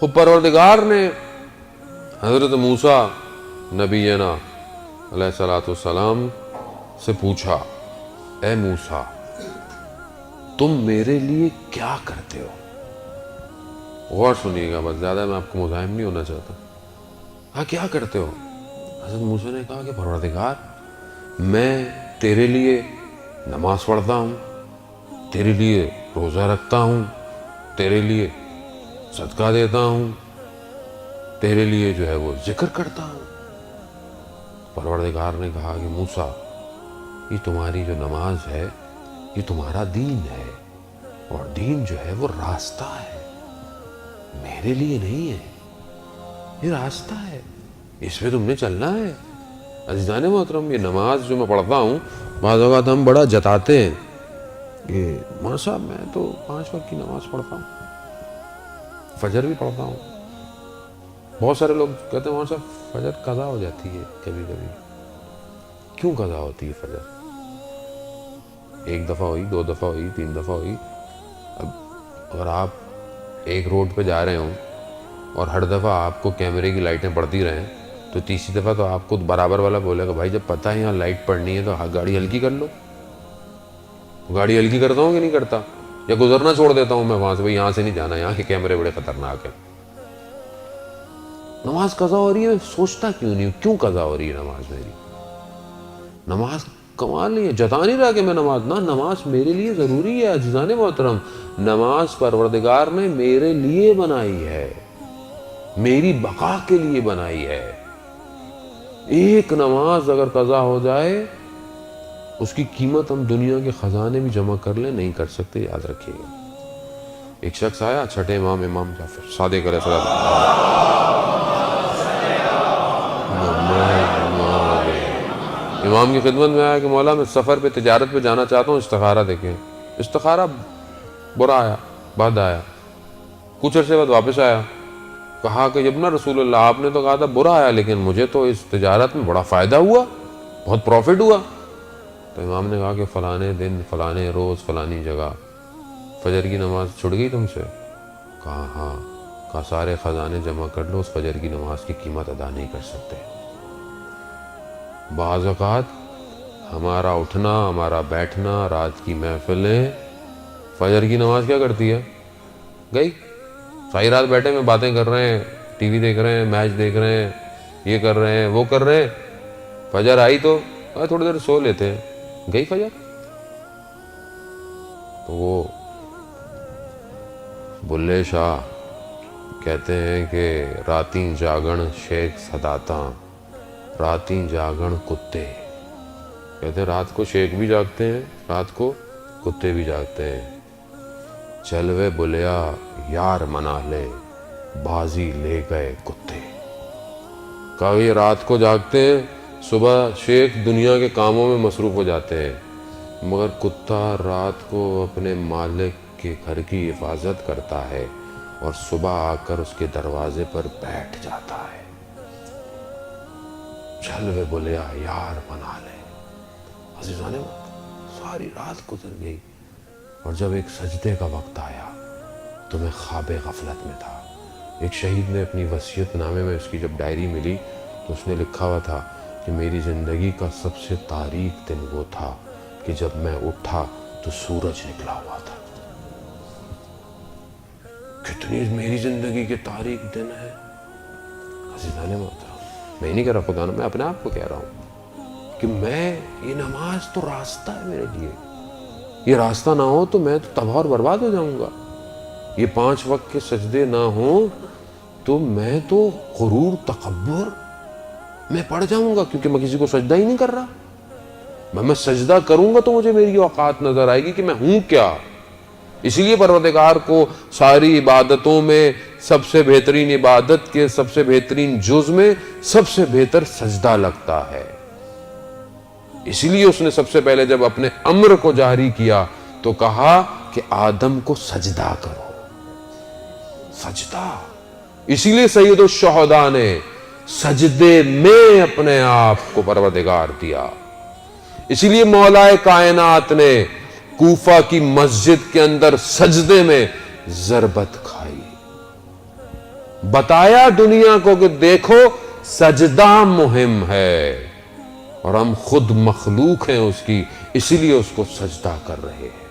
خود پروردگار نے حضرت موسیٰ نبینا علیہ الصلوۃ والسلام سے پوچھا، اے موسیٰ تم میرے لیے کیا کرتے ہو؟ غور سنیے گا، بس زیادہ میں آپ کو مزاحم نہیں ہونا چاہتا. ہاں کیا کرتے ہو؟ حضرت موسیٰ نے کہا کہ پروردگار میں تیرے لیے نماز پڑھتا ہوں، تیرے لیے روزہ رکھتا ہوں، تیرے لیے صدقہ دیتا ہوں، تیرے لیے جو ہے وہ ذکر کرتا ہوں. پروردگار نے کہا کہ موسیٰ یہ تمہاری جو نماز ہے یہ تمہارا دین ہے، اور دین جو ہے وہ راستہ ہے، میرے لیے نہیں ہے، یہ راستہ ہے، اس پہ تم نے چلنا ہے. عزیزان محترم، یہ نماز جو میں پڑھتا ہوں، بعض اوقات ہم بڑا جتاتے ہیں کہ ماں صاحب میں تو 5 وقت کی نماز پڑھتا ہوں، فجر بھی پڑھتا ہوں. بہت سارے لوگ کہتے ہیں ماں صاحب فجر قضا ہو جاتی ہے کبھی کبھی. کیوں قضا ہوتی ہے فجر؟ 1 دفعہ ہوئی، 2 دفعہ ہوئی، 3 دفعہ ہوئی. اب اگر آپ ایک روڈ پہ جا رہے ہوں اور ہر دفعہ آپ کو کیمرے کی لائٹیں پڑتی رہیں تو تیسری دفعہ تو آپ کو برابر والا بولے گا بھائی جب پتہ ہے یہاں لائٹ پڑنی ہے تو گاڑی ہلکی کر لو. گاڑی ہلکی کرتا ہوں کہ نہیں کرتا؟ یا گزرنا چھوڑ دیتا ہوں میں وہاں سے، بھائی یہاں سے نہیں جانا، یہاں کے کیمرے بڑے خطرناک ہیں. نماز قضا ہو رہی ہے، میں سوچتا کیوں نہیں ہوں کیوں قضا ہو رہی ہے نماز میری؟ نماز کمال نہیں ہے، جتا نہیں رہا کہ میں نماز، نہ نماز میرے لیے ضروری ہے. عزیزان محترم، نماز پروردگار نے میرے لیے بنائی ہے، میری بقا کے لیے بنائی ہے. ایک نماز اگر قضا ہو جائے اس کی قیمت ہم دنیا کے خزانے بھی جمع کر لیں نہیں کر سکتے، یاد رکھیے گا. ایک شخص آیا، چھٹے امام جعفر صادق علیہ السلام، امام کی خدمت میں آیا کہ مولا میں سفر پہ تجارت پہ جانا چاہتا ہوں، استخارہ دیکھیں. استخارہ برا آیا، بد آیا. کچھ عرصے بعد واپس آیا، کہا کہ ابن رسول اللہ آپ نے تو کہا تھا برا آیا لیکن مجھے تو اس تجارت میں بڑا فائدہ ہوا، بہت پروفٹ ہوا. تو امام نے کہا کہ فلانے دن، فلانے روز، فلانی جگہ فجر کی نماز چھوٹ گئی تم سے؟ کہا ہاں. کہا سارے خزانے جمع کر لو، اس فجر کی نماز کی قیمت ادا نہیں کر سکتے. بعض اوقات ہمارا اٹھنا، ہمارا بیٹھنا، رات کی محفلیں فجر کی نماز کیا کرتی ہے؟ گئی. ساری رات بیٹھے میں باتیں کر رہے ہیں، ٹی وی دیکھ رہے ہیں، میچ دیکھ رہے ہیں، یہ کر رہے ہیں، وہ کر رہے ہیں. فجر آئی تو تھوڑی دیر سو لیتے ہیں، گئی فجر. تو وہ بلے شاہ کہتے ہیں کہ راتیں جاگن شیخ صداتاں، راتیں جاگن کتے. کہتے ہیں رات کو شیخ بھی جاگتے ہیں، رات کو کتے بھی جاگتے ہیں. چلوے بلیا یار منا لے، بازی لے گئے کتے. کہا یہ رات کو جاگتے ہیں، صبح شیخ دنیا کے کاموں میں مصروف ہو جاتے ہیں، مگر کتا رات کو اپنے مالک کے گھر کی حفاظت کرتا ہے اور صبح آ کر اس کے دروازے پر بیٹھ جاتا ہے. چلوے بلیا یار بنا لے. عزیزان ساری رات گزر گئی اور جب ایک سجدے کا وقت آیا تو میں خواب غفلت میں تھا. ایک شہید نے اپنی وصیت نامے میں، اس کی جب ڈائری ملی تو اس نے لکھا ہوا تھا کہ میری زندگی کا سب سے تاریک دن وہ تھا کہ جب میں اٹھا تو سورج نکلا ہوا تھا. کتنی میری زندگی کے تاریک دن ہے عزیزان محترم. میں نہیں کہہ رہا خدا، میں اپنے آپ کو کہہ رہا ہوں کہ یہ نماز تو راستہ ہے میرے لیے. یہ راستہ نہ ہو تو میں تو تباہ اور برباد ہو جاؤں گا. یہ 5 وقت کے سجدے نہ ہوں تو میں تو غرور، تکبر میں پڑ جاؤں گا، کیونکہ میں کسی کو سجدہ ہی نہیں کر رہا. میں سجدہ کروں گا تو مجھے میری اوقات نظر آئے گی کہ میں ہوں کیا. اسی لیے پروردگار کو ساری عبادتوں میں سب سے بہترین عبادت کے سب سے بہترین جز میں سب سے بہتر سجدہ لگتا ہے. اسی لیے اس نے سب سے پہلے جب اپنے امر کو جاری کیا تو کہا کہ آدم کو سجدہ کرو. سجدہ. اسی لیے سید الشہداء نے سجدے میں اپنے آپ کو پروردگار دیا. اسی لیے مولا کائنات نے کوفہ کی مسجد کے اندر سجدے میں ضربت کھائی. بتایا دنیا کو کہ دیکھو سجدہ مہم ہے اور ہم خود مخلوق ہیں اس کی، اسی لیے اس کو سجدہ کر رہے ہیں۔